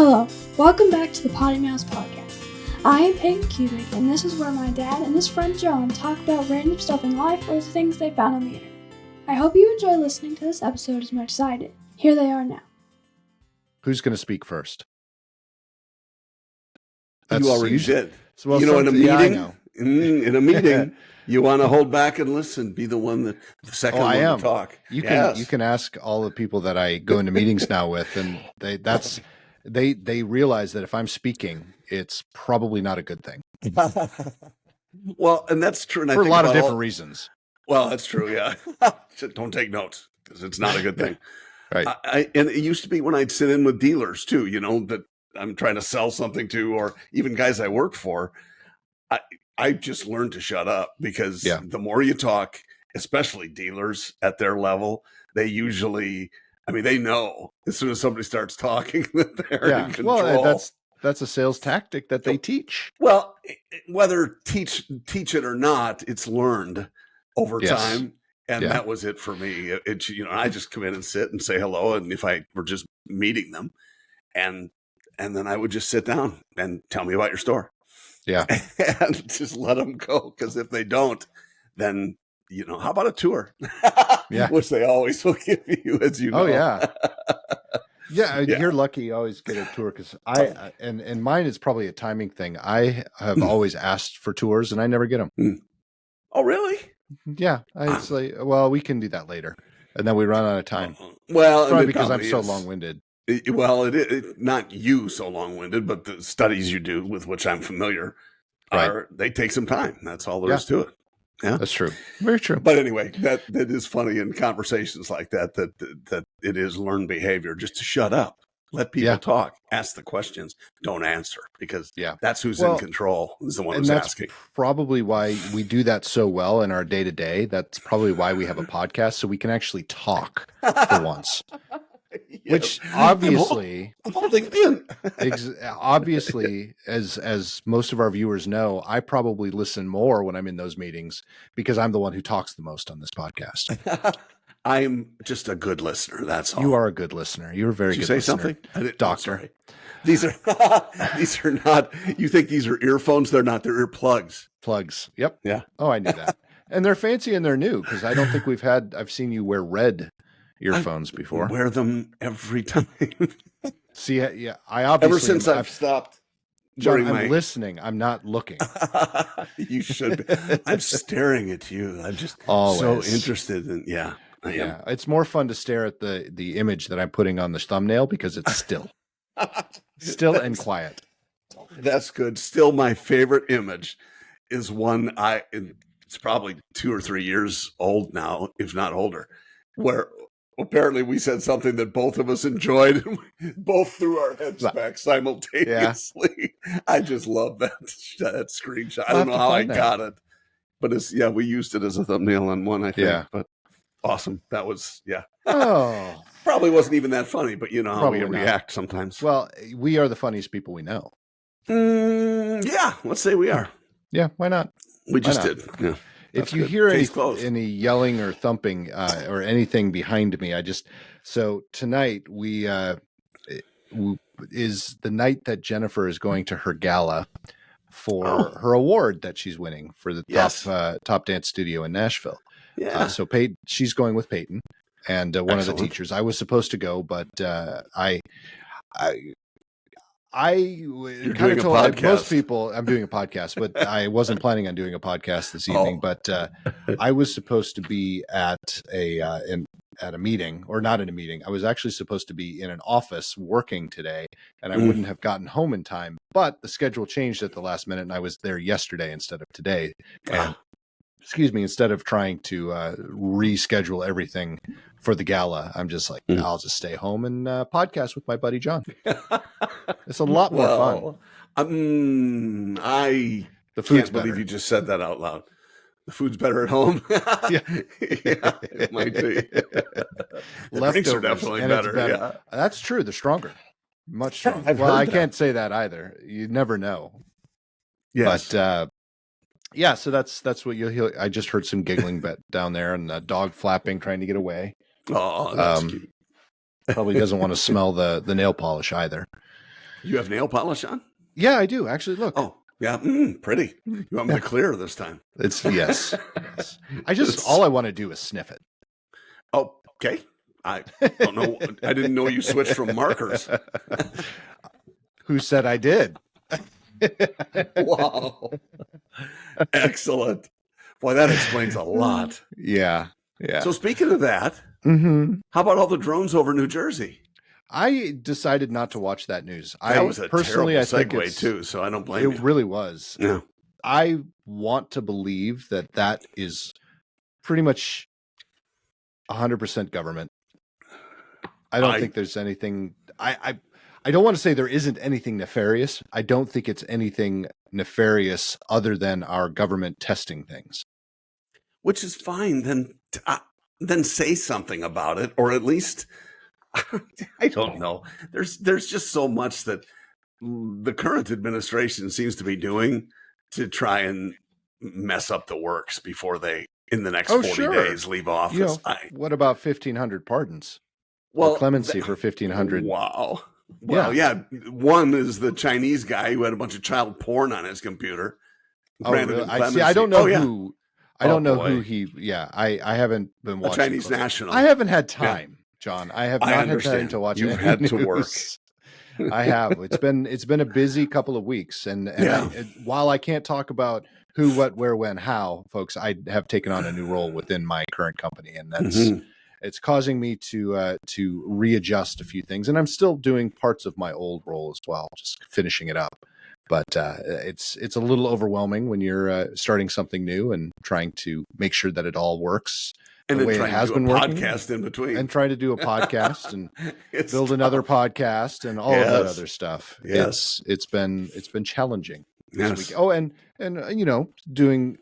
Hello, welcome back to the PoddiMouths podcast. I am Peyton Cubic, and this is where my dad and his friend John talk about random stuff in life or the things they found on the internet. I hope you enjoy listening to this episode as much as I did. Here they are now. Who's going to speak first? You already did. Well, in a meeting, yeah, in a meeting, you want to hold back and listen. Be the one that the second one to talk. You can ask all the people that I go into meetings now with, and they realize that if I'm speaking, it's probably not a good thing. Well, and that's true. And for a lot of different reasons. Well, that's true. Yeah. Don't take notes because it's not a good thing. Right. And it used to be when I'd sit in with dealers too, that I'm trying to sell something to, or even guys I work for. I just learned to shut up because the more you talk, especially dealers at their level, they usually, they know as soon as somebody starts talking that they're in control. Well, that's a sales tactic that they teach. Well, whether teach it or not, it's learned over time. And that was it for me. I just come in and sit and say hello. And if I were just meeting them, and then I would just sit down and tell me about your store. Yeah. And just let them go. Because if they don't, then, how about a tour? Yeah. Which they always will give you, as you know. Oh, yeah. Yeah. You're lucky you always get a tour because and mine is probably a timing thing. I have always asked for tours and I never get them. Oh, really? Yeah. It's like, well, we can do that later. And then we run out of time. Well, it's probably because I'm so long-winded. Well, it not you so long-winded, but the studies you do with which I'm familiar they take some time. That's all there is to it. Yeah, that's true. Very true. But anyway, that is funny in conversations like that it is learned behavior just to shut up, let people talk, ask the questions, don't answer because that's who's in control is the one who's asking. Probably why we do that so well in our day-to-day. That's probably why we have a podcast so we can actually talk for once. Which obviously, I'm holding it in. Obviously, as most of our viewers know, I probably listen more when I'm in those meetings because I'm the one who talks the most on this podcast. I'm just a good listener. That's all. You are a good listener. You're a very good listener. Something? Doctor. These are not. You think these are earphones? They're not. They're earplugs. Plugs. Yep. Yeah. Oh, I knew that. And they're fancy and they're new because I don't think I've seen you wear red earphones before. I wear them every time. See, I obviously ever since I've stopped. John, I'm listening. I'm not looking. You should be. I'm staring at you. I'm just so interested in. Yeah, I am. Yeah, it's more fun to stare at the image that I'm putting on the thumbnail because it's still and quiet. That's good. Still, my favorite image is one. It's probably 2 or 3 years old now, if not older, where apparently we said something that both of us enjoyed and we both threw our heads back simultaneously. Yeah. I just love that screenshot. I don't know how I got it, but we used it as a thumbnail on one, I think. Yeah. But awesome. That was, Oh. Probably wasn't even that funny, but you know how we react sometimes. Well, we are the funniest people we know. Yeah, let's say we are. Yeah, why not? We just did. Yeah. If you hear any yelling or thumping or anything behind me, so tonight is the night that Jennifer is going to her gala for her award that she's winning for the top dance studio in Nashville. Yeah. So she's going with Peyton and one of the teachers. I was supposed to go, but I kind of told most people I'm doing a podcast, but I wasn't planning on doing a podcast this evening. But I was supposed to be at a meeting, or not in a meeting. I was actually supposed to be in an office working today, and I wouldn't have gotten home in time. But the schedule changed at the last minute, and I was there yesterday instead of today. And instead of trying to reschedule everything for the gala, I'm just like, I'll just stay home and podcast with my buddy John. It's a lot more fun. I can't believe you just said that out loud. The food's better at home. Yeah, it might be. The drinks are definitely better. Yeah. That's true. They're stronger, much stronger. Well, I can't say that either. You never know. Yes. But so that's what you'll hear. I just heard some giggling down there and a dog flapping, trying to get away. Oh, that's cute. Probably doesn't want to smell the nail polish either. You have nail polish on? Yeah, I do actually. Look. Oh, yeah, pretty. You want me to clear this time? It's yes. All I want to do is sniff it. Oh, okay. I don't know. I didn't know you switched from markers. Who said I did? Wow. Excellent. Boy, that explains a lot. Yeah. So speaking of that, how about all the drones over New Jersey? I decided not to watch that news. That was a terrible segue too, so I don't blame you. It really was. Yeah. I want to believe that is pretty much 100% government. I don't think there's anything. I don't want to say there isn't anything nefarious. I don't think it's anything nefarious other than our government testing things. Which is fine. Then say something about it, or at least I don't know. There's just so much that the current administration seems to be doing to try and mess up the works before they, in the next 40 days, leave office. What about 1,500 pardons? Well, clemency for 1,500. Wow. Well, yeah. One is the Chinese guy who had a bunch of child porn on his computer. Oh, really? I don't know who. I don't know who he. Yeah, I haven't been watching. A Chinese national. I haven't had time, John. I have not had time to watch. You've had to work. I have. It's been a busy couple of weeks, and while I can't talk about who, what, where, when, how, folks, I have taken on a new role within my current company, and that's it's causing me to readjust a few things, and I'm still doing parts of my old role as well, just finishing it up. But it's a little overwhelming when you're starting something new and trying to make sure that it all works. And the way it has been working, podcast in between, and trying to do a podcast and build another podcast and all of that other stuff. Yes, it's been challenging. Yes. Oh, and doing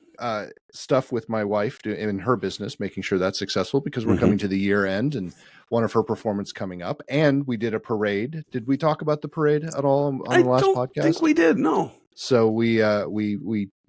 stuff with my wife in her business, making sure that's successful because we're coming to the year end and one of her performance coming up. And we did a parade. Did we talk about the parade at all on the last podcast? I think we did. No. So we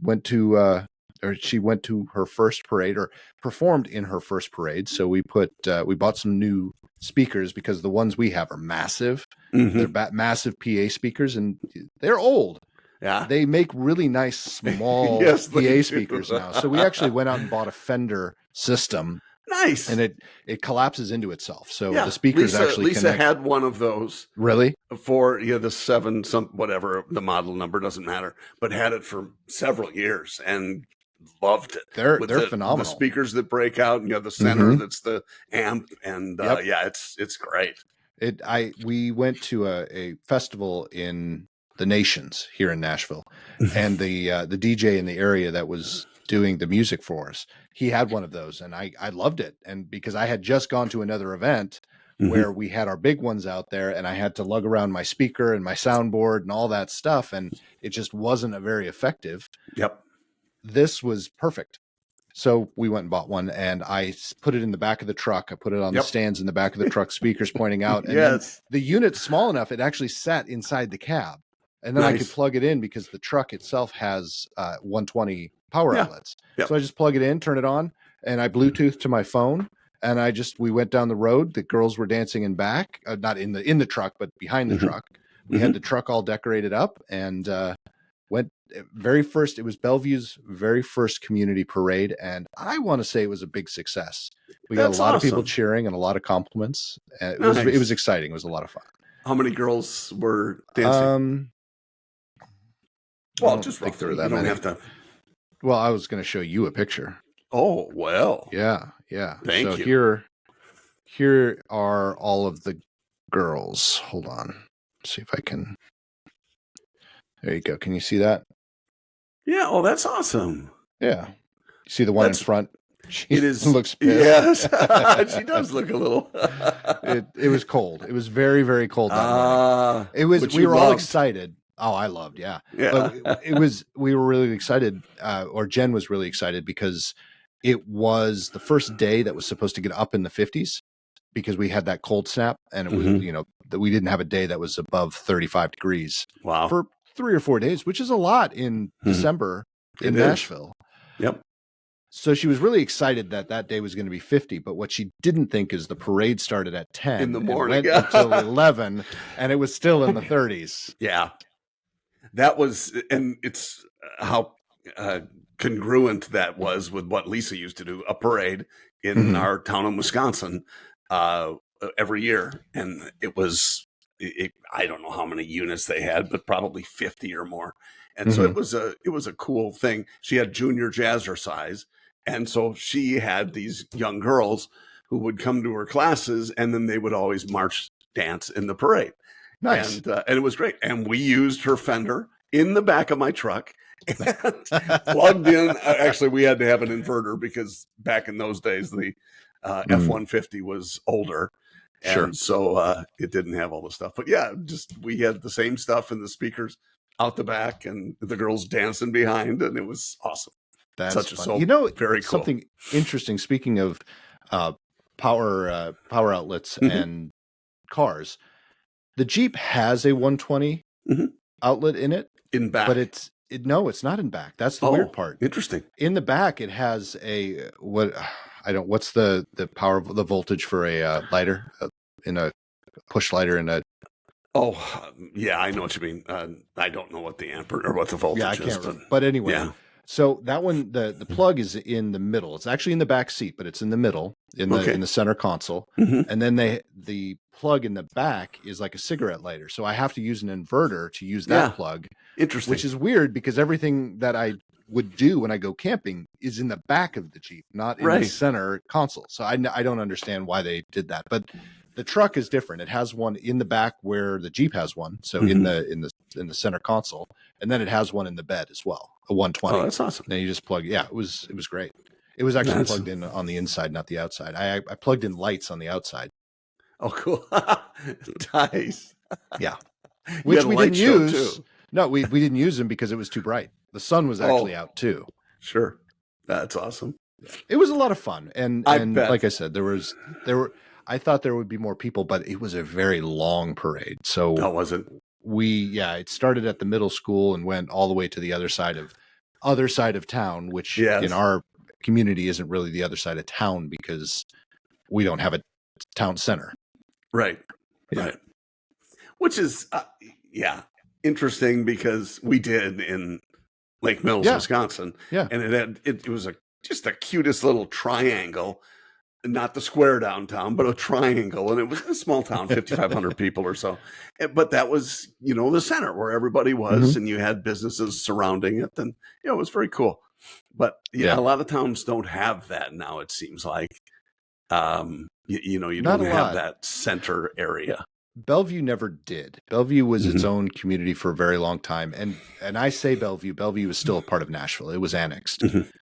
went to. Or she went to her first parade or performed in her first parade. So we bought some new speakers because the ones we have are massive. They're massive PA speakers and they're old. Yeah. They make really nice small PA speakers now. So we actually went out and bought a Fender system. Nice. And it collapses into itself. So the speakers Lisa had one of those. Really? For the 7 whatever the model number, doesn't matter, but had it for several years and loved it. They're phenomenal. The speakers that break out, and you have the center that's the amp, and it's great. We went to a festival in the Nations here in Nashville, and the DJ in the area that was doing the music for us, he had one of those, and I loved it. And because I had just gone to another event where we had our big ones out there, and I had to lug around my speaker and my soundboard and all that stuff, and it just wasn't very effective. Yep. This was perfect. So we went and bought one, and I put it in the back of the truck. I put it on the stands in the back of the truck, speakers pointing out. And the unit's small enough, it actually sat inside the cab. And then I could plug it in because the truck itself has 120 power outlets. So I just plug it in, turn it on, and I Bluetooth to my phone. And we went down the road. The girls were dancing in back, not in the truck, but behind the truck. We had the truck all decorated up, and it was Bellevue's very first community parade, and I want to say it was a big success. We got a lot of people cheering and a lot of compliments. It was exciting. It was a lot of fun. How many girls were dancing? Just think there were that many. Well, I was going to show you a picture. Oh, well. Yeah. Thank you. Here are all of the girls. Hold on. Let's see if I can. There you go. Can you see that? Yeah. Oh, that's awesome. Yeah. You see the one in front? It looks pissed. Yes. She does look a little. It was cold. It was very, very cold that morning. It was. We were all excited. Oh, I loved. Yeah. But we were really excited. Or Jen was really excited because it was the first day that was supposed to get up in the 50s because we had that cold snap, and it was that we didn't have a day that was above 35 degrees. Wow. For 3 or 4 days, which is a lot in December in Nashville. Yep. So she was really excited that day was going to be 50, but what she didn't think is the parade started at 10 in the morning, and went until 11, and it was still in the 30s. Yeah, that was, and it's how congruent that was with what Lisa used to do, a parade in our town in Wisconsin every year, and it was, I don't know how many units they had, but probably 50 or more. And so it was a cool thing. She had junior jazzercise. And so she had these young girls who would come to her classes, and then they would always march dance in the parade. Nice. And it was great. And we used her Fender in the back of my truck and plugged in. Actually, we had to have an inverter because back in those days, the F-150 was older. And so it didn't have all the stuff. But yeah, just we had the same stuff in the speakers out the back and the girls dancing behind, and it was awesome. That's such fun. Very cool. Something interesting. Speaking of power outlets and cars, the Jeep has a 120 outlet in it. In back, but it's not in back. That's the weird part. Interesting. In the back, it has what's the power, the voltage for a lighter in a push lighter in a. Oh yeah, I know what you mean. I don't know what the ampere or what the voltage I is. Can't remember. But anyway. Yeah. So that one, the plug is in the middle. It's actually in the back seat, but it's in the middle, in the center console. And then the plug in the back is like a cigarette lighter. So I have to use an inverter to use that plug. Interesting. Which is weird because everything that I would do when I go camping is in the back of the Jeep, not in the center console. So I don't understand why they did that. But the truck is different. It has one in the back where the Jeep has one. So in the center console, and then it has one in the bed as well. A 120. Oh, that's awesome. And you just plug. Yeah, it was great. It was actually plugged in on the inside, not the outside. I plugged in lights on the outside. Oh, cool. Nice. Yeah. Which we didn't use. Too. No, we didn't use them because it was too bright. The sun was actually out too. Sure. That's awesome. It was a lot of fun. And like I said, I thought there would be more people, but it was a very long parade. So was it? It started at the middle school and went all the way to the other side of town, which in our community isn't really the other side of town because we don't have a town center. Right. Yeah. Right. Which is, interesting because we did in Lake Mills, Wisconsin. Yeah. And it was just the cutest little triangle. Not the square downtown, but a triangle. And it was a small town, 5,500 people or so. But that was, the center where everybody was, and you had businesses surrounding it. And, it was very cool. But, a lot of towns don't have that now, it seems like. You don't have that center area. Bellevue never did. Bellevue was its own community for a very long time. And I say Bellevue is still a part of Nashville. It was annexed.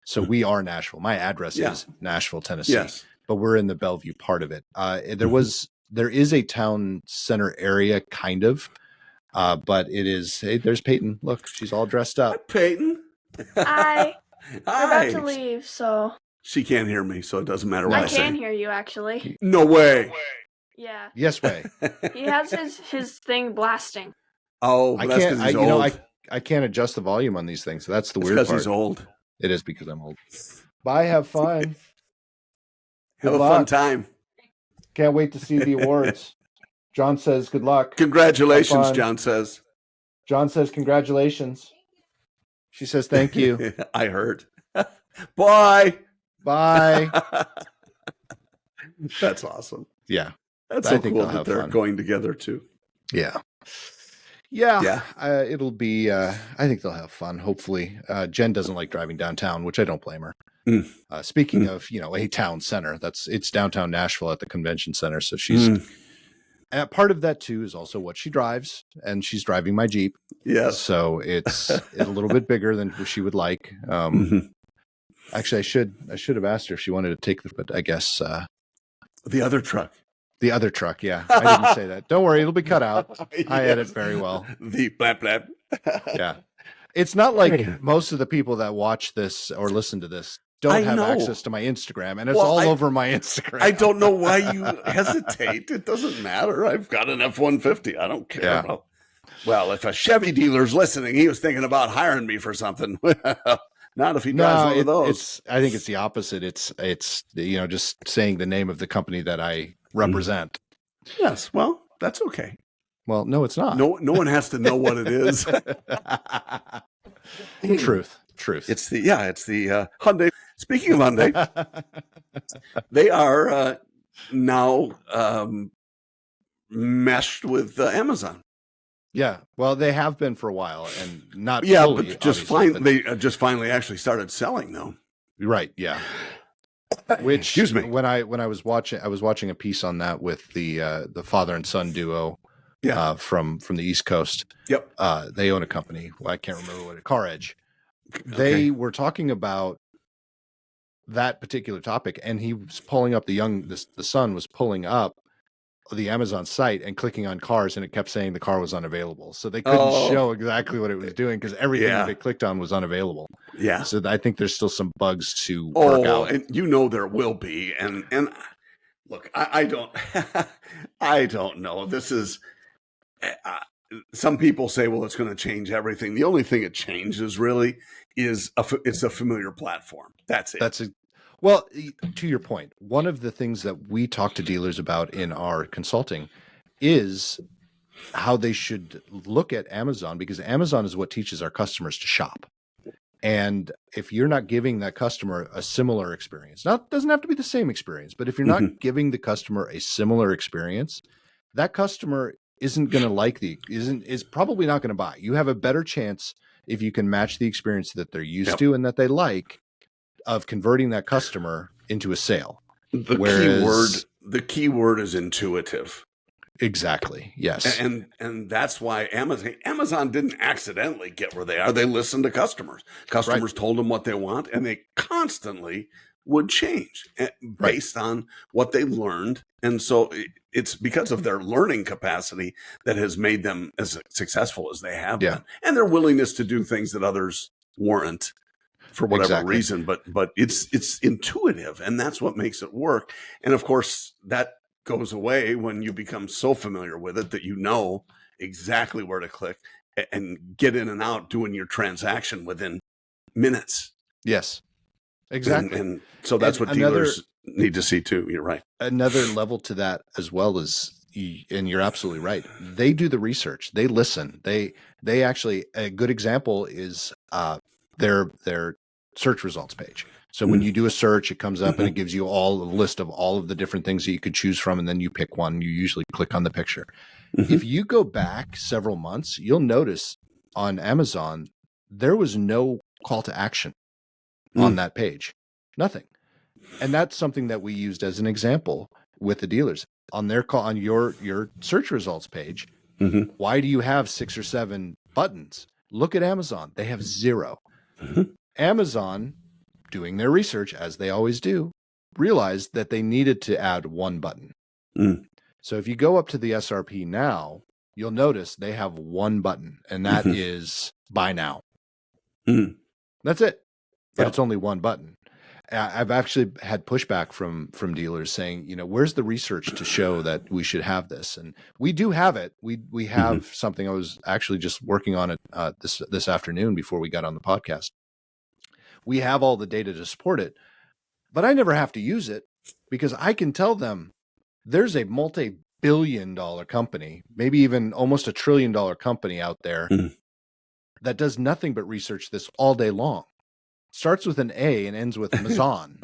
So we are Nashville. My address is Nashville, Tennessee. Yes. But we're in the Bellevue part of it. There is a town center area, kind of, but it is. Hey, there's Peyton. Look, she's all dressed up. Hi, Peyton. Hi. We're about to leave, so she can't hear me, so it doesn't matter what I say. I can hear you, actually. No way. Yeah. Yes way. He has his thing blasting. Oh, I can't. I can't adjust the volume on these things. So that's the weird part. Because he's old. It is because I'm old. Bye. Have fun. Have a fun time. Can't wait to see the awards. John says good luck. Congratulations, John says. John says congratulations. She says thank you. I heard. Bye. Bye. That's awesome. Yeah. That's so cool that they're going together too. Yeah. Yeah. It'll be, I think they'll have fun, hopefully. Jen doesn't like driving downtown, which I don't blame her. Speaking of, a town center, it's downtown Nashville at the convention center. So she's part of that too is also what she drives, and she's driving my Jeep. Yeah. So it's a little bit bigger than she would like. Actually, I should have asked her if she wanted to take but I guess the other truck. The other truck, yeah. I didn't say that. Don't worry, it'll be cut out. Yes. I edit very well. The blap blap. Yeah. It's not like most of the people that watch this or listen to this don't have access to my Instagram, and it's over my Instagram. I don't know why you hesitate. It doesn't matter. I've got an F-150. I don't care about. Well, if a Chevy dealer's listening, he was thinking about hiring me for something. Not if he drives one of those. I think it's the opposite. It's just saying the name of the company that I represent. Yes. Well, that's okay. Well, no, it's not. No one has to know what it is. Truth. It's the Hyundai. Speaking of Hyundai, they are now meshed with Amazon. Yeah, well, they have been for a while, and not fully, but they just finally actually started selling though. Right. Yeah. Which, excuse me, when I was watching a piece on that with the father and son duo, from the East Coast. Yep. They own a company. Well, I can't remember what Car Edge. They were talking about that particular topic, and he was pulling up the son was pulling up the Amazon site and clicking on cars, and it kept saying the car was unavailable. So they couldn't show exactly what it was doing because everything that they clicked on was unavailable. Yeah. So I think there's still some bugs to work out. And there will be. And look, I don't, I don't know. This is, some people say, well, it's going to change everything. The only thing it changes really is it's a familiar platform. That's it. Well, to your point, one of the things that we talk to dealers about in our consulting is how they should look at Amazon, because Amazon is what teaches our customers to shop. And if you're not giving that customer a similar experience, doesn't have to be the same experience, but if you're not giving the customer a similar experience, that customer isn't going to is probably not going to buy. You have a better chance if you can match the experience that they're used to and that they like, of converting that customer into a sale. The key word is intuitive. Exactly. Yes. And that's why Amazon didn't accidentally get where they are. They listened to customers. Customers told them what they want, and they constantly would change based on what they learned. And so it's because of their learning capacity that has made them as successful as they have been, and their willingness to do things that others weren't, for whatever reason, but it's intuitive, and that's what makes it work. And of course, that goes away when you become so familiar with it that you know exactly where to click and get in and out doing your transaction within minutes. Yes, exactly. And so that's what dealers need to see too. You're right. Another level to that as well is, and you're absolutely right, they do the research, they listen, they actually, a good example is their search results page. So when you do a search, it comes up and it gives you a list of all of the different things that you could choose from, and then you pick one. You usually click on the picture. If you go back several months, you'll notice on Amazon there was no call to action on that page. Nothing. And that's something that we used as an example with the dealers. On their call, on your search results page, why do you have 6 or 7 buttons? Look at Amazon. They have 0. Amazon, doing their research, as they always do, realized that they needed to add 1 button. So if you go up to the SRP now, you'll notice they have 1 button, and that is buy now. That's it. But it's only 1 button. I've actually had pushback from dealers saying, where's the research to show that we should have this? And we do have it. We have something. I was actually just working on it this afternoon before we got on the podcast. We have all the data to support it, but I never have to use it because I can tell them there's a multi-billion-dollar company, maybe even almost $1 trillion company out there that does nothing but research this all day long. Starts with an A and ends with Amazon.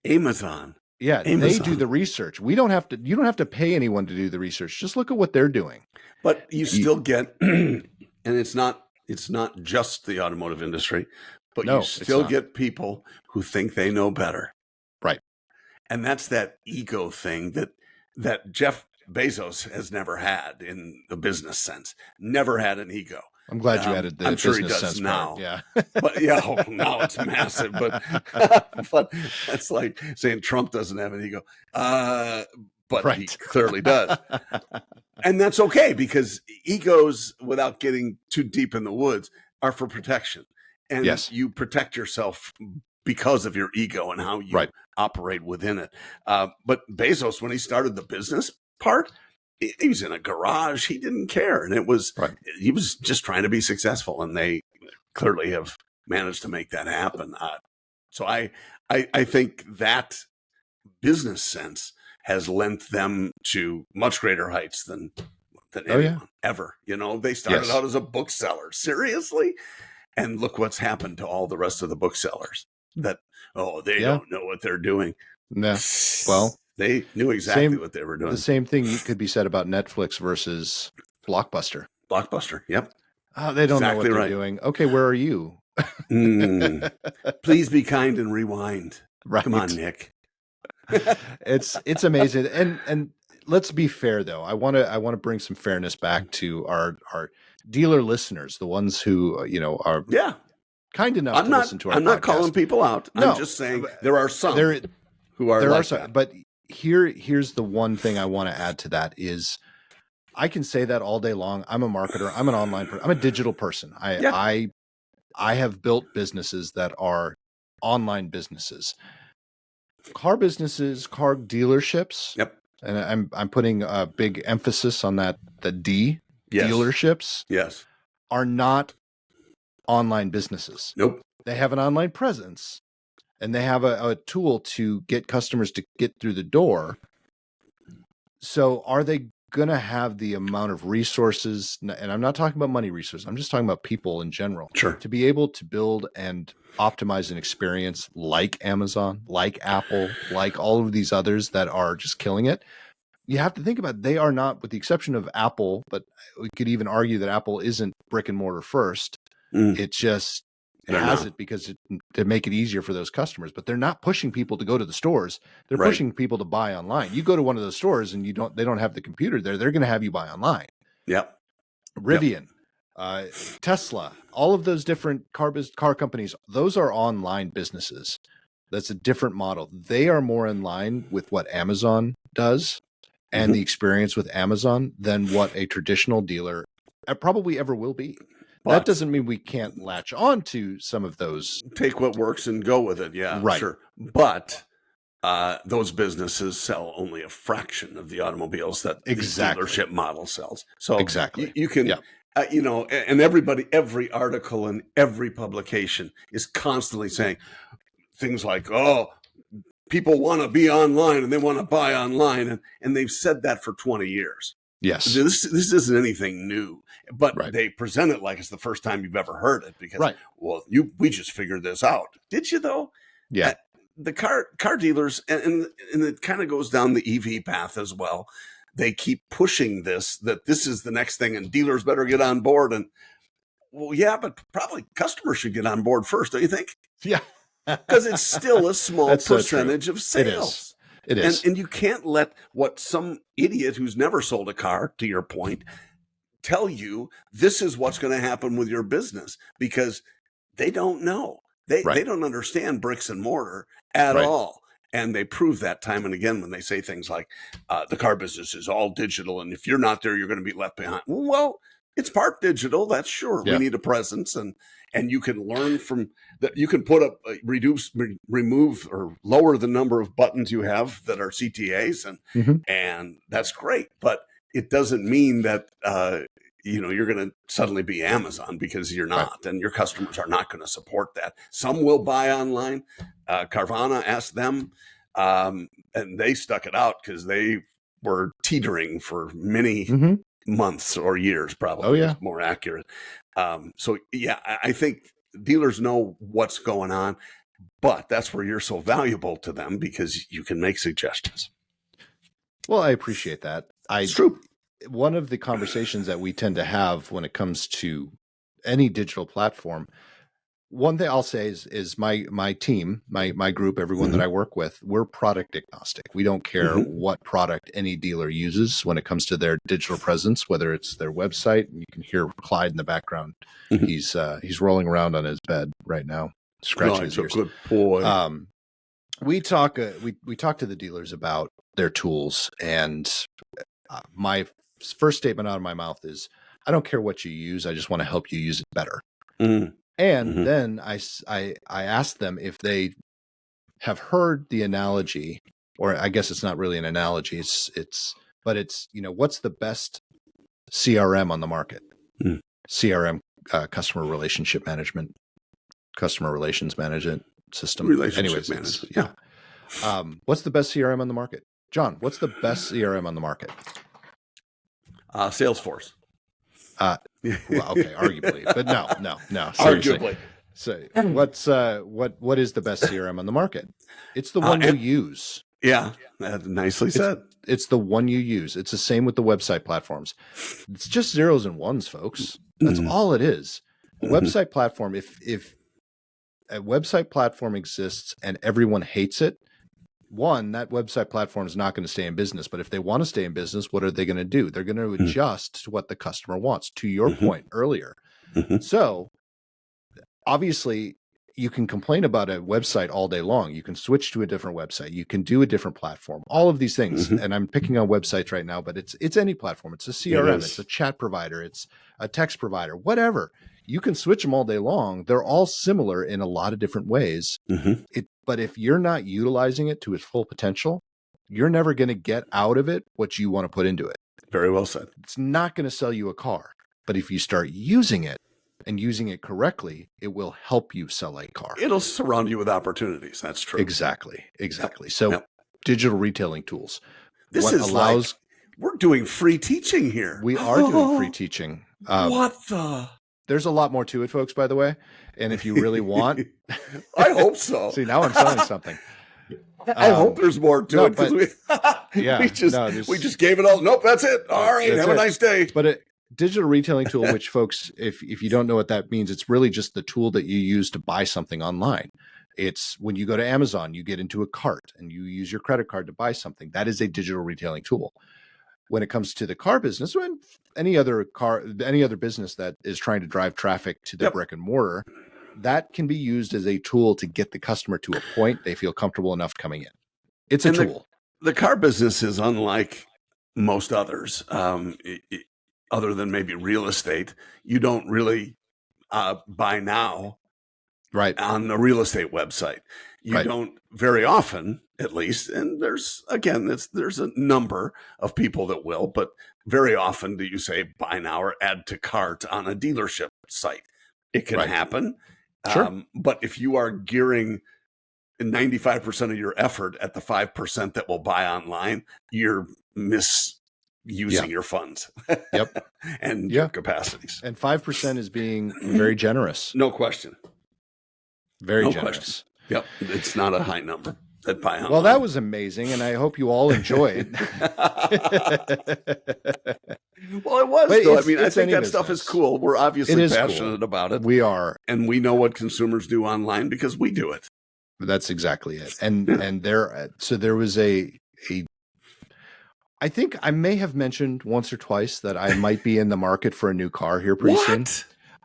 Amazon. Yeah, they do the research. You don't have to pay anyone to do the research. Just look at what they're doing. But you still get, and it's not just the automotive industry, but you still get people who think they know better. Right. And that's that ego thing that Jeff Bezos has never had in the business sense. Never had an ego. I'm glad you added the I'm sure business he does sense now. part. Yeah. But now it's massive. But that's like saying Trump doesn't have an ego. But he clearly does. And that's okay, because egos, without getting too deep in the woods, are for protection. And you protect yourself because of your ego and how you operate within it. But Bezos, when he started the business part, he was in a garage. He didn't care. And he was just trying to be successful. And they clearly have managed to make that happen. So I think that business sense has lent them to much greater heights than anyone ever. They started out as a bookseller. Seriously? And look what's happened to all the rest of the booksellers that, they don't know what they're doing. Yeah. Well, they knew exactly what they were doing. The same thing could be said about Netflix versus Blockbuster. Yep. They don't know what they're doing. Okay, where are you? Please be kind and rewind. Right. Come on, Nick. It's amazing. And let's be fair though. I want to bring some fairness back to our dealer listeners, the ones who are kind enough to listen to our podcast. I'm not calling people out. No, I'm just saying there are some who are that. But here's the one thing I want to add to that is I can say that all day long. I'm a marketer. I'm an online person. I'm a digital person. I have built businesses that are online businesses. Car businesses, car dealerships. Yep. And I'm putting a big emphasis on that. The D dealerships. Yes. Are not online businesses. Nope. They have an online presence, and they have a tool to get customers to get through the door. So, are they going to have the amount of resources? And I'm not talking about money resources. I'm just talking about people in general. Sure. To be able to build and optimize an experience like Amazon, like Apple, like all of these others that are just killing it. You have to think about it. They are not, with the exception of Apple, but we could even argue that Apple isn't brick and mortar first. It just has it because to make it easier for those customers, but they're not pushing people to go to the stores. They're pushing people to buy online. You go to one of those stores and they don't have the computer there. They're going to have you buy online. Yep. Rivian, Tesla, all of those different car companies, those are online businesses. That's a different model. They are more in line with what Amazon does and the experience with Amazon than what a traditional dealer probably ever will be. But that doesn't mean we can't latch on to some of those. Take what works and go with it. Yeah, right. Sure. But those businesses sell only a fraction of the automobiles that the dealership model sells. So you can, and every article and every publication is constantly saying things like, people want to be online and they want to buy online. And they've said that for 20 years. Yes. This isn't anything new, but they present it like it's the first time you've ever heard it because, we just figured this out. Did you though? Yeah. The car dealers, and it kind of goes down the EV path as well. They keep pushing that this is the next thing and dealers better get on board. And but probably customers should get on board first. Don't you think? Yeah. Because it's still a small percentage of sales. It is. And you can't let what some idiot who's never sold a car, to your point, tell you this is what's going to happen with your business because they don't know. They don't understand bricks and mortar at all. And they prove that time and again when they say things like the car business is all digital. And if you're not there, you're going to be left behind. Well, it's part digital. That's sure. Yeah. We need a presence and you can learn from that. You can put up, remove or lower the number of buttons you have that are CTAs and that's great. But it doesn't mean that, you're going to suddenly be Amazon because you're not, and your customers are not going to support that. Some will buy online. Carvana asked them, and they stuck it out because they were teetering for many months or years, probably is more accurate. I think dealers know what's going on, but that's where you're so valuable to them because you can make suggestions. Well, I appreciate that. It's true. One of the conversations that we tend to have when it comes to any digital platform, one thing I'll say is my team, my group, everyone that I work with, we're product agnostic. We don't care what product any dealer uses when it comes to their digital presence, whether it's their website. And you can hear Clyde in the background. He's rolling around on his bed right now, scratching his ears. Good boy. We talk to the dealers about their tools, and my first statement out of my mouth is, I don't care what you use. I just want to help you use it better. And then I asked them if they have heard the analogy, or I guess it's not really an analogy. But it's what's the best CRM on the market? CRM customer relationship management, customer relations management system. Relationship management. Yeah. What's the best CRM on the market? John, what's the best CRM on the market? Salesforce. Well, okay, arguably, but no. Seriously. Arguably. So what is the best CRM on the market? It's the one you use. Yeah, nicely said. It's the one you use. It's the same with the website platforms. It's just zeros and ones, folks. That's all it is. A website platform, if a website platform exists and everyone hates it, one, that website platform is not going to stay in business. But if they want to stay in business, what are they going to do? They're going to adjust to what the customer wants, to your point earlier. So obviously, you can complain about a website all day long. You can switch to a different website. You can do a different platform, all of these things. And I'm picking on websites right now, but it's any platform. It's a CRM, it's a chat provider, it's a text provider, whatever. You can switch them all day long. They're all similar in a lot of different ways. But if you're not utilizing it to its full potential, you're never going to get out of it what you want to put into it. Very well said. It's not going to sell you a car. But if you start using it and using it correctly, it will help you sell a car. It'll surround you with opportunities. That's true. Exactly. So digital retailing tools. This is allows. We're doing free teaching here. We are doing free teaching. There's a lot more to it, folks, by the way. And if you really want. I hope so. See, now I'm selling something. I hope there's more to it. Because we just gave it all. Nope, that's it. All right. Have a nice day. But a digital retailing tool, which folks, if you don't know what that means, it's really just the tool that you use to buy something online. It's when you go to Amazon, you get into a cart and you use your credit card to buy something. That is a digital retailing tool. When it comes to the car business, when any other business that is trying to drive traffic to their brick and mortar, that can be used as a tool to get the customer to a point they feel comfortable enough coming in. It's a tool. The car business is unlike most others, other than maybe real estate. You don't really buy now on the real estate website. You don't very often, at least, and there's a number of people that will, but very often do you say buy now or add to cart on a dealership site. It can happen. Sure. But if you are gearing 95% of your effort at the 5% that will buy online, you're misusing your funds and your capacities. And 5% is being very generous. No question. Very generous. Yep. It's not a high number that buy online. Well, that was amazing, and I hope you all enjoyed. Well, it was, though. I mean, I think that stuff is cool. We're obviously passionate about it. We are. And we know what consumers do online because we do it. That's exactly it. And there was I think I may have mentioned once or twice that I might be in the market for a new car here pretty soon.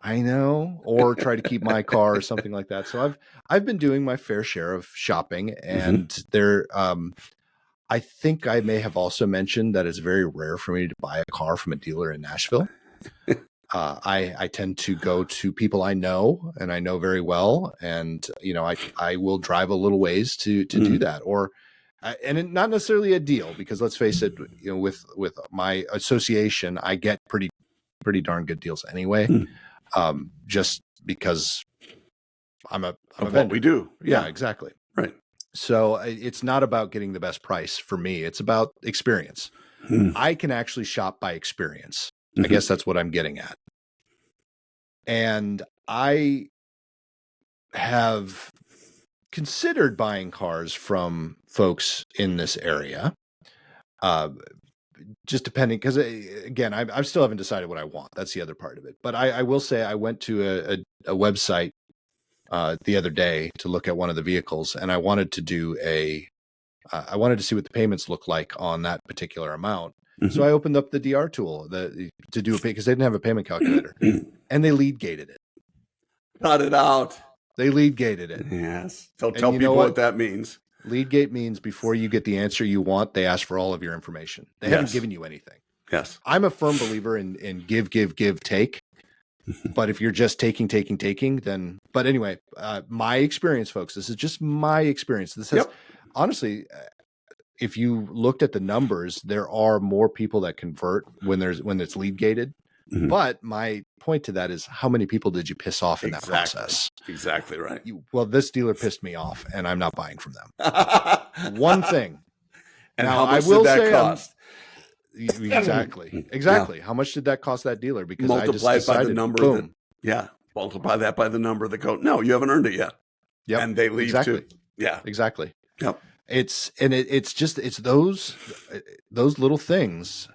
I know, or try to keep my car or something like that. So I've been doing my fair share of shopping, and I think I may have also mentioned that it's very rare for me to buy a car from a dealer in Nashville. I tend to go to people I know and I know very well, and I will drive a little ways to do that, and not necessarily a deal, because let's face it, with my association, I get pretty darn good deals anyway. Just because I'm a vendor. What we do. Yeah, exactly. Right. So it's not about getting the best price for me. It's about experience. I can actually shop by experience. I guess that's what I'm getting at. And I have considered buying cars from folks in this area. Just depending, because again, I still haven't decided what I want. That's the other part of it. But I will say I went to a website the other day to look at one of the vehicles, and I wanted to do I wanted to see what the payments look like on that particular amount. So I opened up the DR tool to do a pay, because they didn't have a payment calculator, and they lead gated it. Cut it out. They lead gated it. Yes. Don't tell people what that means. Lead gate means before you get the answer you want, they ask for all of your information. They haven't given you anything. Yes. I'm a firm believer in give, take. But if you're just taking, then, but anyway, my experience, folks, this is just my experience. This has, honestly, if you looked at the numbers, there are more people that convert when it's lead gated Mhm. But my point to that is, how many people did you piss off in that process? Exactly right. Well, this dealer pissed me off, and I'm not buying from them. One thing. And now, how much I will did that say cost? Exactly. Yeah. How much did that cost that dealer? Because Multiply I just it by decided, the number. boom. Multiply that by the number that go, no, you haven't earned it yet. Yep. And they leave too. Yeah. Exactly. Yep. It's those little things.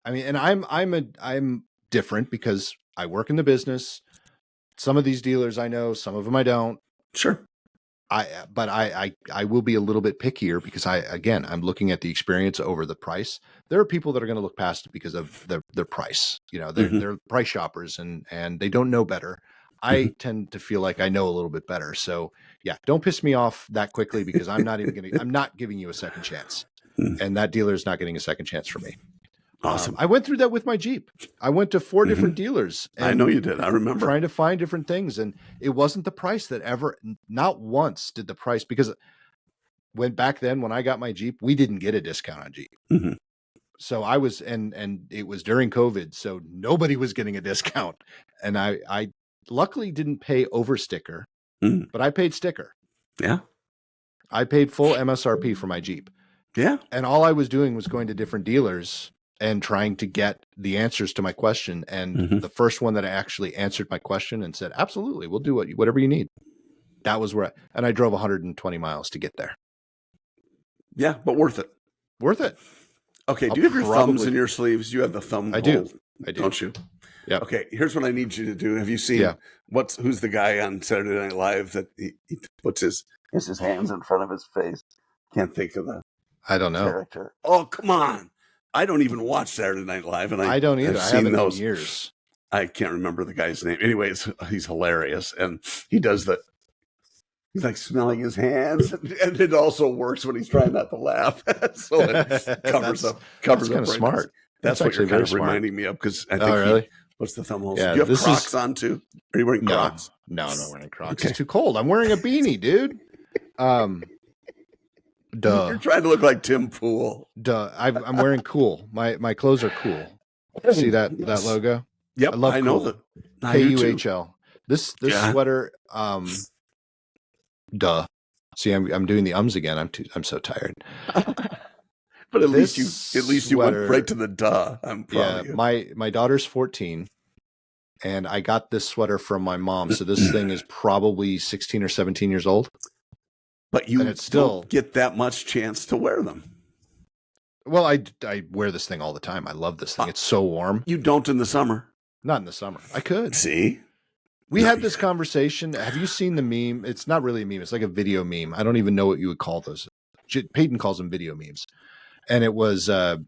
I mean, and I'm different because I work in the business. Some of these dealers I know, some of them I don't. Sure. But I will be a little bit pickier because I'm looking at the experience over the price. There are people that are going to look past it because of their price. You know, they're price shoppers and they don't know better. I tend to feel like I know a little bit better. So yeah, don't piss me off that quickly because I'm not giving you a second chance. And that dealer is not getting a second chance for me. Awesome. I went through that with my Jeep. I went to 4 different dealers. I know you did. I remember trying to find different things, and it wasn't the price that not once did the price, because back then when I got my Jeep, we didn't get a discount on Jeep. So I was, and it was during COVID, so nobody was getting a discount, and I luckily didn't pay over sticker, but I paid sticker. Yeah, I paid full MSRP for my Jeep. Yeah, and all I was doing was going to different dealers and trying to get the answers to my question. And the first one that actually answered my question and said, absolutely, we'll do whatever you need. That was and I drove 120 miles to get there. Yeah, but worth it. Worth it. Okay. Do you have your thumbs in your sleeves? You have the thumb. I do. Don't you? Yeah. Okay. Here's what I need you to do. Have you seen who's the guy on Saturday Night Live that he puts his hands in front of his face? Can't think of the character. Oh, come on. I don't even watch Saturday Night Live, and I don't either. I haven't in years. I can't remember the guy's name. Anyways, he's hilarious, and he does he's like smelling his hands, and it also works when he's trying not to laugh. So it covers up. That's kind of smart. That's what you're kind of reminding me of, because I think really? What's the thumb holes? Yeah, do you have Crocs on too? Are you wearing Crocs? No, I'm not wearing Crocs. Okay. It's too cold. I'm wearing a beanie, dude. Duh. You're trying to look like Tim Pool. Duh. I'm wearing cool. My clothes are cool. See that logo? Yep. I know that. KUHL. This sweater. Duh. See, I'm doing the ums again. I'm so tired. But at least you went right to the duh. I'm proud of you. My daughter's 14, and I got this sweater from my mom. So this thing is probably 16 or 17 years old. But you still get that much chance to wear them. Well, I wear this thing all the time. I love this thing. It's so warm. You don't in the summer. Not in the summer. I could. See? We had this conversation. Have you seen the meme? It's not really a meme. It's like a video meme. I don't even know what you would call those. Peyton calls them video memes. And it was a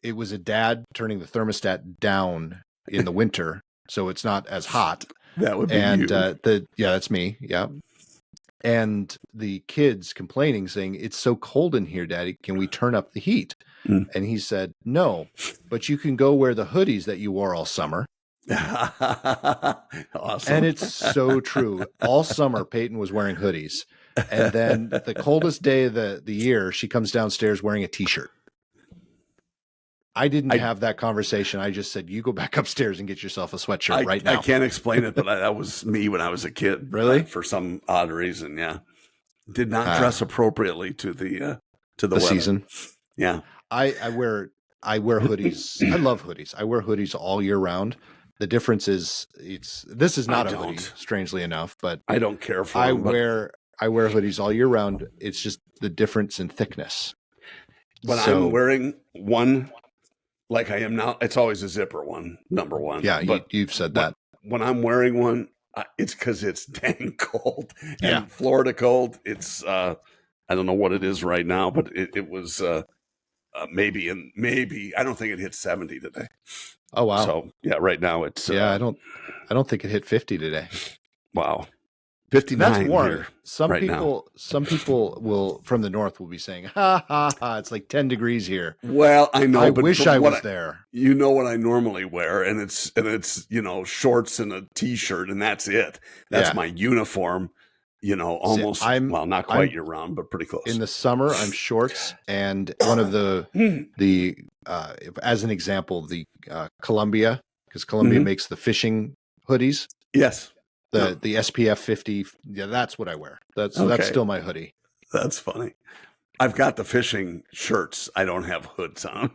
dad turning the thermostat down in the winter so it's not as hot. That would be you. That's me. Yeah. And the kids complaining, saying, "It's so cold in here, Daddy. Can we turn up the heat?" And he said, "No, but you can go wear the hoodies that you wore all summer." Awesome. And it's so true. All summer, Peyton was wearing hoodies. And then the coldest day of the year, she comes downstairs wearing a T-shirt. I didn't have that conversation. I just said, you go back upstairs and get yourself a sweatshirt right now. I can't explain it, but that was me when I was a kid. Really? For some odd reason, yeah. Did not dress appropriately to the season. Yeah. I wear hoodies. I love hoodies. I wear hoodies all year round. The difference is this is not a hoodie, strangely enough, but I don't care for I wear hoodies all year round. It's just the difference in thickness. When I'm wearing one, like I am now, it's always a zipper one, number one. Yeah, but you've said that. When I'm wearing one, it's because it's dang cold. And Florida cold, it's, I don't know what it is right now, but it was maybe, I don't think it hit 70 today. Oh, wow. So, yeah, right now it's. I don't think it hit 50 today. Wow. 59. That's warm. Here some people will from the north will be saying, ha ha ha, it's like 10 degrees here. Well, I know. I wish I was there. You know what I normally wear, and it's shorts and a t-shirt, and that's it. That's my uniform. almost, not quite year round, but pretty close. In the summer, I'm shorts, and one of the as an example, the Columbia, because Columbia makes the fishing hoodies. Yes. The SPF 50. Yeah, that's what I wear. That's still my hoodie. That's funny. I've got the fishing shirts. I don't have hoods on.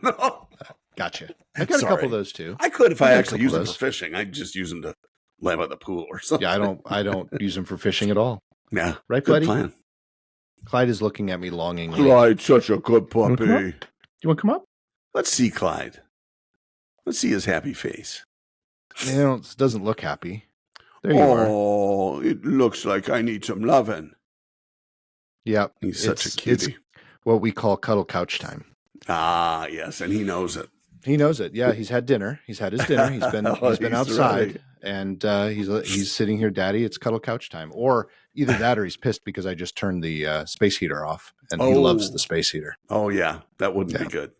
Gotcha. I got a couple of those too. I could if I actually use them for fishing. I just use them to lay by the pool or something. Yeah, I don't use them for fishing at all. Yeah. Right, good buddy? Plan. Clyde is looking at me longingly. Clyde's such a good puppy. You want to come up? Let's see Clyde. Let's see his happy face. It doesn't look happy. There you are. Oh, it looks like I need some loving. Yeah. He's such a cutie. It's what we call cuddle couch time. Ah, yes, and he knows it. He knows it. Yeah, he's had dinner. He's had his dinner. He's been outside, and he's sitting here, Daddy. It's cuddle couch time. Or either that, or he's pissed because I just turned the space heater off, and he loves the space heater. Oh yeah, that wouldn't be good.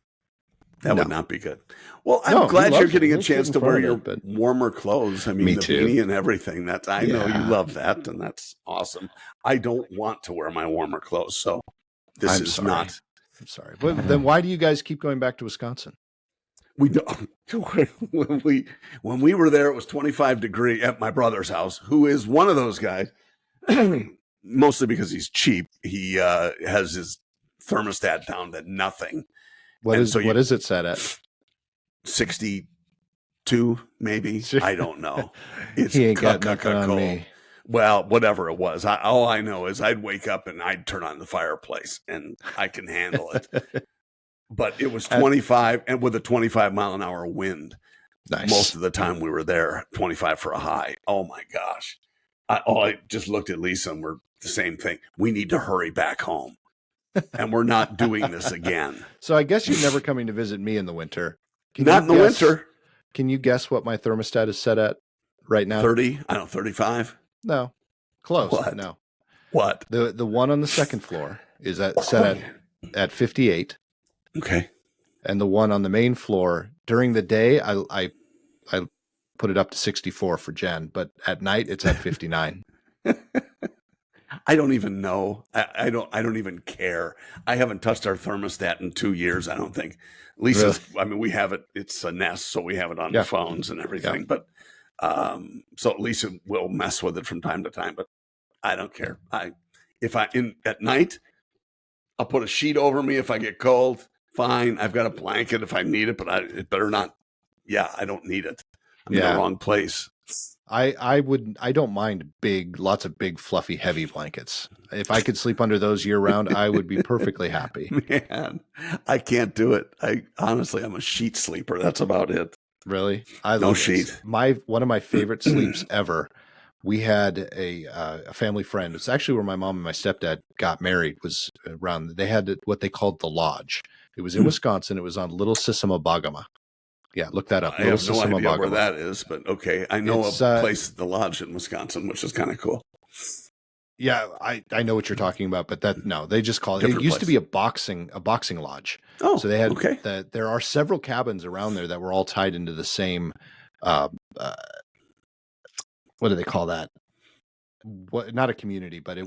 That would not be good. Well, I'm glad you're getting a chance to wear your warmer clothes. I mean, Me the too. beanie and everything. I know you love that, and that's awesome. I don't want to wear my warmer clothes, so this is not. I'm sorry. But then why do you guys keep going back to Wisconsin? We don't. When we were there, it was 25 degree at my brother's house, who is one of those guys. Mostly because he's cheap. He has his thermostat down to nothing. What is it set at? 62, maybe. I don't know. It's he ain't got nothing on me. Well, whatever it was. All I know is I'd wake up and I'd turn on the fireplace, and I can handle it. But it was 25, and with a 25-mile-an-hour wind. Nice. Most of the time we were there, 25 for a high. Oh, my gosh. I just looked at Lisa, and we're the same thing. We need to hurry back home. And we're not doing this again. So I guess you're never coming to visit me in the winter. Not in the winter. Can you guess what my thermostat is set at right now? 30? I don't know, 35? No. Close. What? No. What? The one on the second floor is set at 58. Okay. And the one on the main floor, during the day, I put it up to 64 for Jen, but at night it's at 59. I don't even know. I don't even care. I haven't touched our thermostat in 2 years, I don't think. Lisa's, really? I mean, we have it. It's a Nest, so we have it on the phones and everything. Yeah. But so Lisa will mess with it from time to time, but I don't care. At night, I'll put a sheet over me if I get cold. Fine. I've got a blanket if I need it, but it better not. Yeah, I don't need it. I'm in the wrong place. I don't mind lots of big, fluffy, heavy blankets. If I could sleep under those year round, I would be perfectly happy. Man, I can't do it. Honestly, I'm a sheet sleeper. That's about it. Really? No sheet. One of my favorite sleeps ever. We had a family friend. It's actually where my mom and my stepdad got married. Was around. They had what they called the Lodge. It was in Wisconsin. It was on Little Sissemoobogama. Yeah, look that up. I have no idea where that is, but okay. I know a place, the Lodge in Wisconsin, which is kind of cool. Yeah, I know what you're talking about, but they just call it. It used to be a boxing lodge. Oh, so they had there are several cabins around there that were all tied into the same. What do they call that? Not a community, but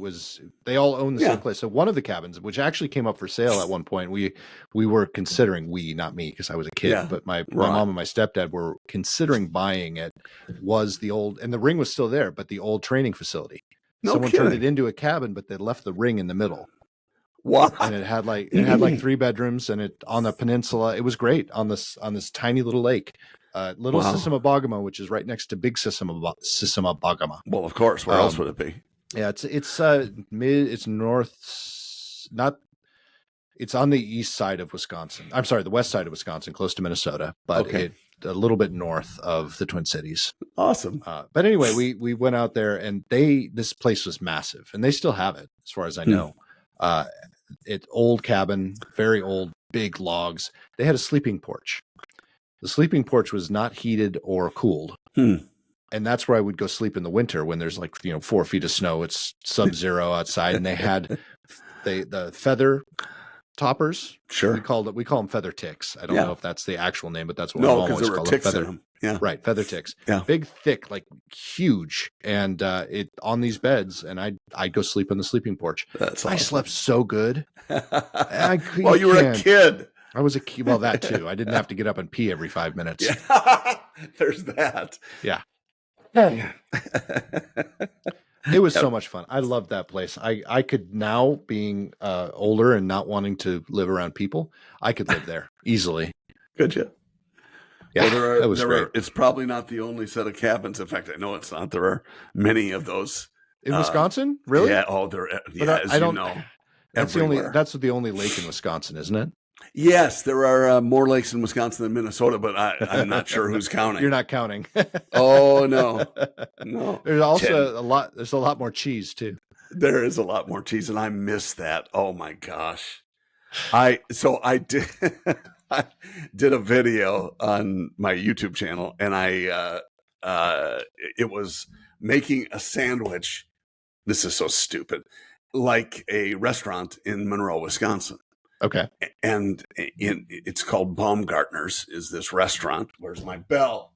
they all own the same place. So one of the cabins, which actually came up for sale at one point, we were considering, not me because I was a kid, but my mom and my stepdad were considering buying it, was the old, and the ring was still there, but the old training facility. Someone turned it into a cabin, but they left the ring in the middle. Wow. And it had like 3 bedrooms, and it on the peninsula. It was great on this tiny little lake. Little Sissemoobogama, which is right next to Big Sissemoobogama. Well, of course. Where else would it be? Yeah, it's north. It's on the east side of Wisconsin. I'm sorry, the west side of Wisconsin, close to Minnesota, but a little bit north of the Twin Cities. Awesome. But anyway, we went out there, and this place was massive, and they still have it, as far as I know. It's old cabin, very old, big logs. They had a sleeping porch. The sleeping porch was not heated or cooled. And that's where I would go sleep in the winter when there's 4 feet of snow. It's sub-zero outside. And they had the feather toppers. Sure. We call them feather ticks. I don't know if that's the actual name, but that's what no, we always there were call ticks feather. in them. Yeah. Right, feather ticks. Yeah. Big, thick, like huge, and it on these beds, and I'd go sleep on the sleeping porch. That's awesome. I slept so good. Well, you were a kid. I was a kid. Well, that too. I didn't have to get up and pee every 5 minutes. Yeah. There's that. Yeah. It was so much fun. I loved that place. I could now, being older and not wanting to live around people, I could live there easily. Could you? Yeah, well, that was great. It's probably not the only set of cabins. In fact, I know it's not. There are many of those in Wisconsin. Really? Yeah. Oh, there. Yeah. As you know, that's the only lake in Wisconsin, isn't it? Yes, there are more lakes in Wisconsin than Minnesota, but I'm not sure who's counting. You're not counting. Oh no. There's also There's a lot more cheese too. There is a lot more cheese, and I miss that. Oh my gosh. I did. I did a video on my YouTube channel, and it was making a sandwich. This is so stupid, like a restaurant in Monroe, Wisconsin. Okay. And it's called Baumgartner's is this restaurant. Where's my bell?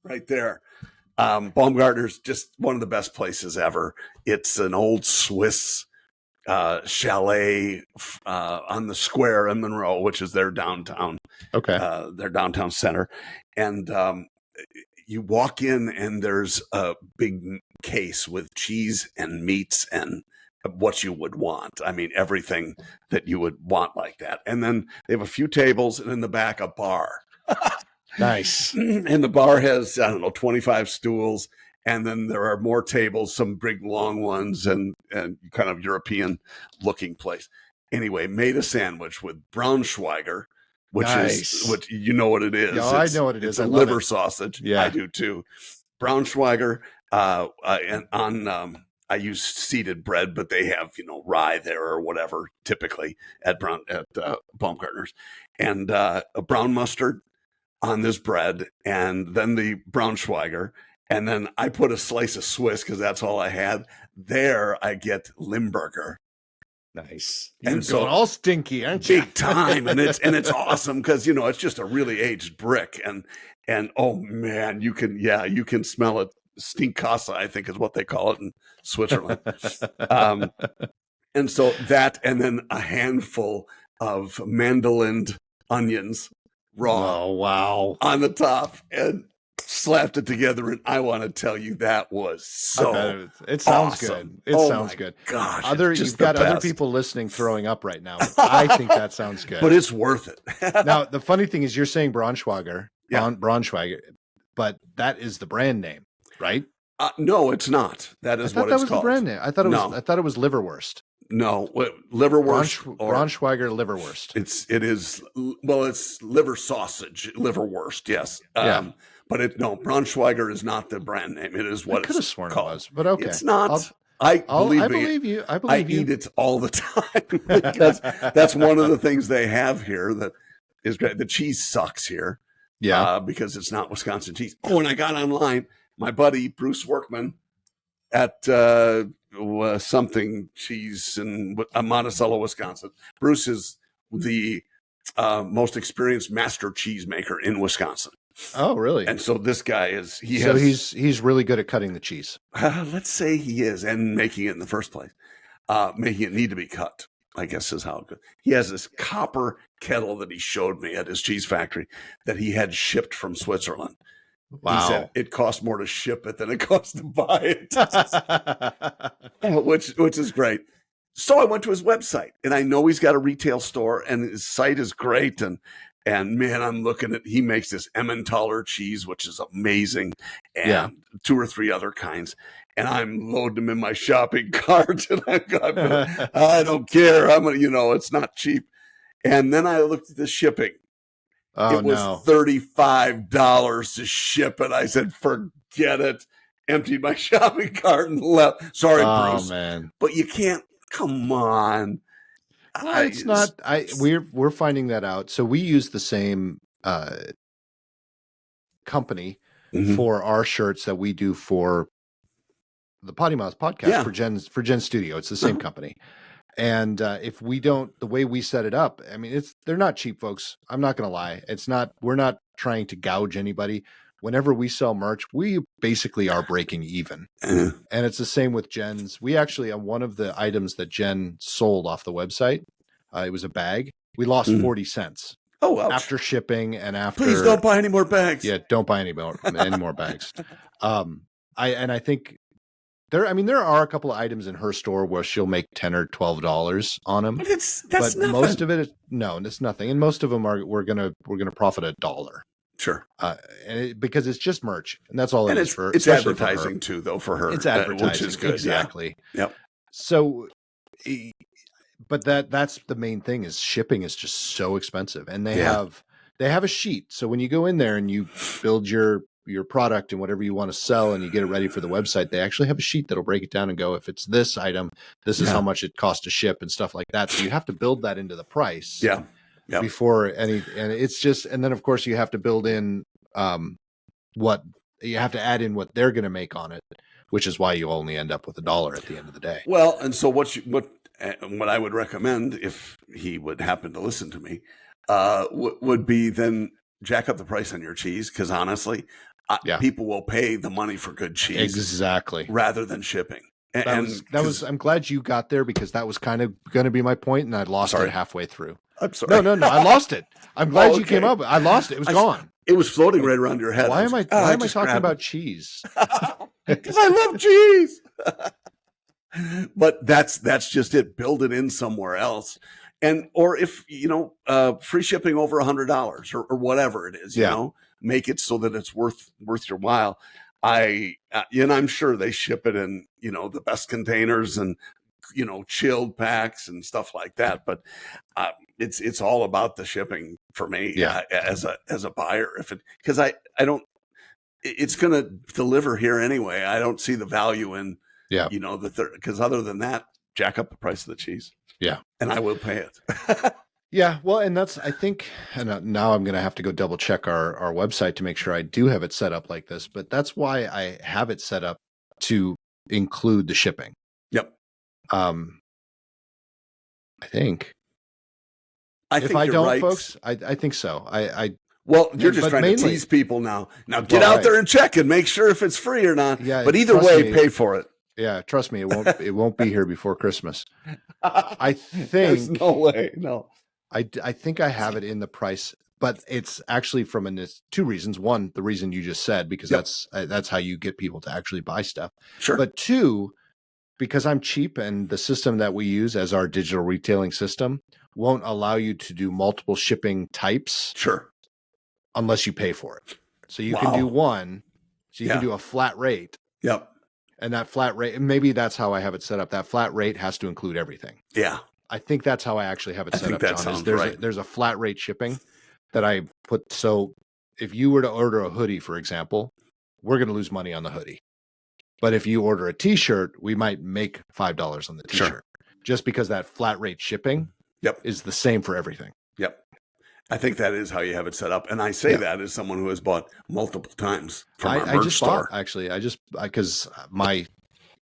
Right there. Baumgartner's, just one of the best places ever. It's an old Swiss chalet on the square in Monroe, which is their downtown. Okay. Their downtown center. And you walk in and there's a big case with cheese and meats and what you would want. I mean, everything that you would want like that. And then they have a few tables, and in the back, a bar. Nice. And the bar has, 25 stools. And then there are more tables, some big long ones, and kind of European looking place. Anyway, made a sandwich with Braunschweiger, which is what you know what it is. Yeah, I know what it is. It's a liver sausage. Yeah, I do too. Braunschweiger, and on I use seeded bread, but they have rye there or whatever typically at Baumgartner's, and a brown mustard on this bread, and then the Braunschweiger. And then I put a slice of Swiss because that's all I had. There I get Limburger. Nice. And so all stinky, aren't you? Big time. And it's awesome because it's just a really aged brick. And oh man, you can smell it. Stinkkasse, I think is what they call it in Switzerland. And so that, and then a handful of mandolin onions raw. Oh wow. On the top. And slapped it together, and I want to tell you that was so. It sounds awesome. Good. It sounds good. Gosh, you've got other people listening throwing up right now. I think that sounds good, but it's worth it. Now, the funny thing is, you're saying Braunschweiger, Braunschweiger, but that is the brand name, right? No, it's not. That is what it's called. That was the brand name. I thought it was. I thought it was liverwurst. No, liverwurst. Braunschweiger liverwurst. It is. Well, it's liver sausage, liverwurst. Yes. Yeah. But Braunschweiger is not the brand name. It is what I could have sworn called. It was, but okay. It's not. I believe you. I eat it all the time because that's one of the things they have here that is great. The cheese sucks here. Yeah. Because it's not Wisconsin cheese. Oh, and I got online, my buddy, Bruce Workman at something cheese in Monticello, Wisconsin. Bruce is the most experienced master cheesemaker in Wisconsin. Oh, really? And so this guy he's really good at cutting the cheese. Let's say he is, and making it in the first place. Making it need to be cut, I guess is how it goes. He has this copper kettle that he showed me at his cheese factory that he had shipped from Switzerland. Wow. He said it cost more to ship it than it cost to buy it, which is great. So I went to his website, and I know he's got a retail store, and his site is great. And man, I'm looking at, he makes this Emmentaler cheese, which is amazing, and 2 or 3 other kinds. And I'm loading them in my shopping cart, and I don't care. It's not cheap. And then I looked at the shipping. Oh, it was $35 to ship it. I said, forget it. Emptied my shopping cart and left. Sorry, Bruce. Oh, man. But you can't, come on. Well, it's not. We're finding that out. So we use the same company for our shirts that we do for the PoddiMouths podcast for Gen Studio. It's the same company, And if we don't, the way we set it up, I mean, they're not cheap, folks. I'm not going to lie. We're not trying to gouge anybody. Whenever we sell merch, we basically are breaking even. And it's the same with Jen's. We actually, on one of the items that Jen sold off the website, it was a bag. We lost 40 cents. Oh, ouch. After shipping and after. Please don't buy any more bags. Yeah, don't buy any more bags. I think there are a couple of items in her store where she'll make $10 or $12 on them. But that's nothing. Most of it is it's nothing, and most of them we're gonna profit $1. Sure, because it's just merch, and that's all it is for. It's advertising too, though, for her. It's advertising, which is good. Exactly. Yeah. Yep. So, but that's the main thing is shipping is just so expensive, and they have a sheet. So when you go in there and you build your product and whatever you want to sell, and you get it ready for the website, they actually have a sheet that'll break it down and go, if it's this item, this is how much it costs to ship and stuff like that. So you have to build that into the price. Yeah. Yep. Before and it's just, and then of course you have to build in what you have to add in what they're going to make on it, which is why you only end up with $1 at the end of the day. Well, and so what I would recommend, if he would happen to listen to me, would be then jack up the price on your cheese, because honestly, people will pay the money for good cheese exactly rather than shipping. I'm glad you got there, because that was kind of going to be my point, and I lost it halfway through. I'm sorry. No, I lost it. I'm glad you came up. I lost it. It was gone. It was floating right around your head. Why am I talking about cheese? Because I love cheese. But that's just it. Build it in somewhere else. Or if, free shipping over $100 or whatever it is, make it so that it's worth your while. I'm sure they ship it in, the best containers and, chilled packs and stuff like that. But it's all about the shipping for me as a buyer. Because it's going to deliver here anyway. I don't see the value in, because other than that, jack up the price of the cheese. Yeah. And I will pay it. Yeah. Well, and that's, I think, and now I'm going to have to go double check our website to make sure I do have it set up like this, but that's why I have it set up to include the shipping. Yep. I think. If I don't, right. Folks, I think so. Well, you're just trying to tease people now. Now get out there and check and make sure if it's free or not. Yeah, but either way, pay for it. Yeah, trust me, it won't be here before Christmas. I think there's no way. No. I think I have it in the price, but it's actually from two reasons. One, the reason you just said, because that's how you get people to actually buy stuff. Sure. But two, because I'm cheap, and the system that we use as our digital retailing system won't allow you to do multiple shipping types. Sure. Unless you pay for it. So you can do one. So you can do a flat rate. Yep. And that flat rate, and maybe that's how I have it set up. That flat rate has to include everything. Yeah. I think that's how I actually have it set up, John. Sounds right. There's a flat rate shipping that I put. So if you were to order a hoodie, for example, we're going to lose money on the hoodie. But if you order a t-shirt, we might make $5 on the t-shirt. Just because that flat rate shipping is the same for everything. Yep. I think that is how you have it set up. And I say that as someone who has bought multiple times from our merch store. Because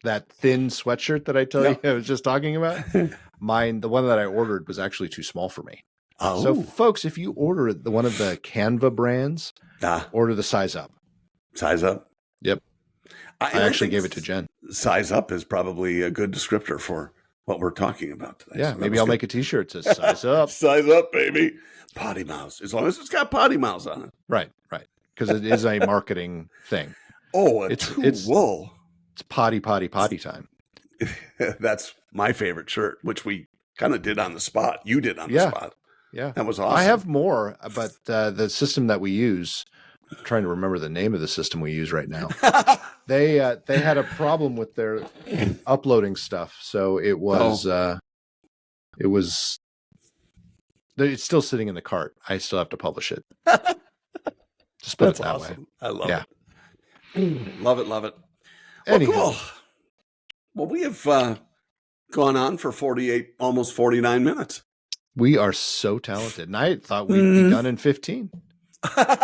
that thin sweatshirt that I tell you I was just talking about, the one that I ordered was actually too small for me. Oh. So folks, if you order one of the Canva brands, order the size up. Size up? Yep. I actually gave it to Jen. Size up is probably a good descriptor for what we're talking about today. Yeah, so maybe I'll make a t-shirt that says size up. Size up, baby. PoddiMouths, as long as it's got PoddiMouths on it. Right. Because it is a marketing thing. Oh, it's wool. It's potty time. That's my favorite shirt, which we kind of did on the spot. You did on the spot. Yeah. That was awesome. I have more, but the system that we use, I'm trying to remember the name of the system we use right now. They had a problem with their uploading stuff. So it was it's still sitting in the cart. I still have to publish it. Just put it that way. I love it. Love it. Well, Anyhow. Cool. Well, we have gone on for 48, almost 49 minutes. We are so talented. And I thought we'd be done in 15.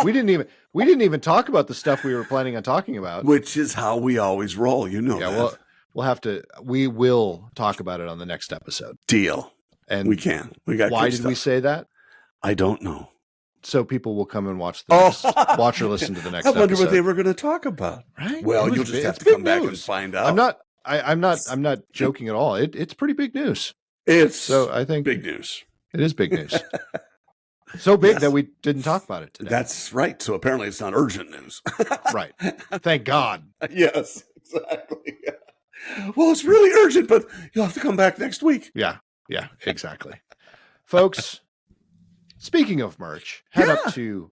We didn't even talk about the stuff we were planning on talking about. Which is how we always roll, that. Well, we will talk about it on the next episode. Deal. And we can. We got. Why did we say that? I don't know. So people will come and watch or listen to the next episode. I wonder what they were going to talk about. Right? Well, you'll just have to come back and find out. I'm not joking at all. It's pretty big news. I think big news. It is big news. So big that we didn't talk about it today. That's right. So apparently it's not urgent news. Right. Thank God. Yes, exactly. Well, it's really urgent, but you'll have to come back next week. Yeah, exactly. Folks, speaking of merch, head up to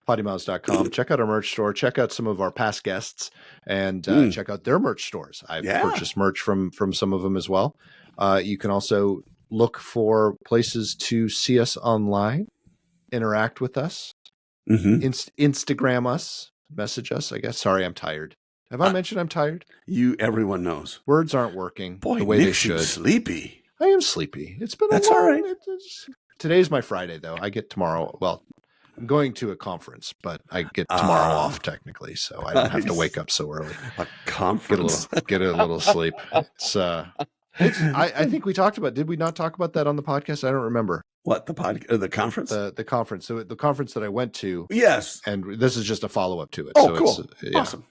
PoddiMouths.com. Check out our merch store. Check out some of our past guests and check out their merch stores. I've purchased merch from some of them as well. You can also look for places to see us online, interact with us, Instagram us, message us, I guess. Sorry, I'm tired. Have I mentioned I'm tired? Everyone knows. Words aren't working the way they should. Sleepy. I am sleepy. It's been That's all right. Today's my Friday, though. I get tomorrow. Well, I'm going to a conference, but I get tomorrow off technically, so I don't have to wake up so early. A conference. Get a little sleep. I think we talked about. Did we not talk about that on the podcast? I don't remember. What the conference? The conference. So the conference that I went to. Yes. And this is just a follow up to it. Oh, so cool. It's, awesome.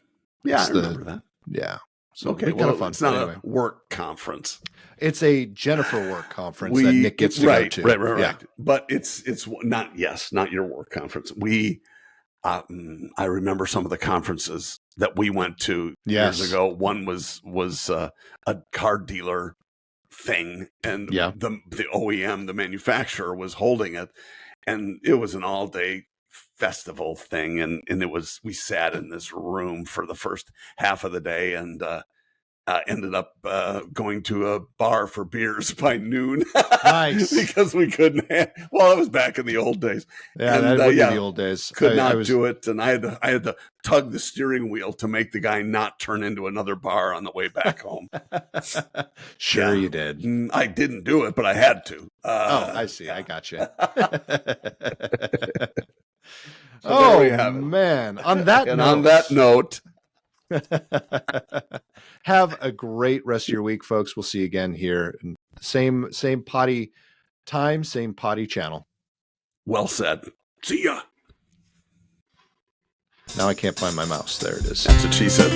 Yeah, I remember that. Yeah. So okay, kind of fun. It's not a work conference. It's a Jennifer work conference that Nick gets to go to. Right. Yeah. But it's not your work conference. I remember some of the conferences that we went to years ago. One was a car dealer thing, and the OEM, the manufacturer, was holding it, and it was an all-day festival thing, and we sat in this room for the first half of the day, and ended up going to a bar for beers by noon. Nice. Because we couldn't it was back in the old days. Yeah, that would be the old days. Could not do it, and I had to tug the steering wheel to make the guy not turn into another bar on the way back home. Sure, you did. I didn't do it, but I had to. I see. I got you. So there we have it. Man. On that note, have a great rest of your week, folks. We'll see you again here. Same potty time, same potty channel. Well said. See ya. Now I can't find my mouse. There it is. That's what she said.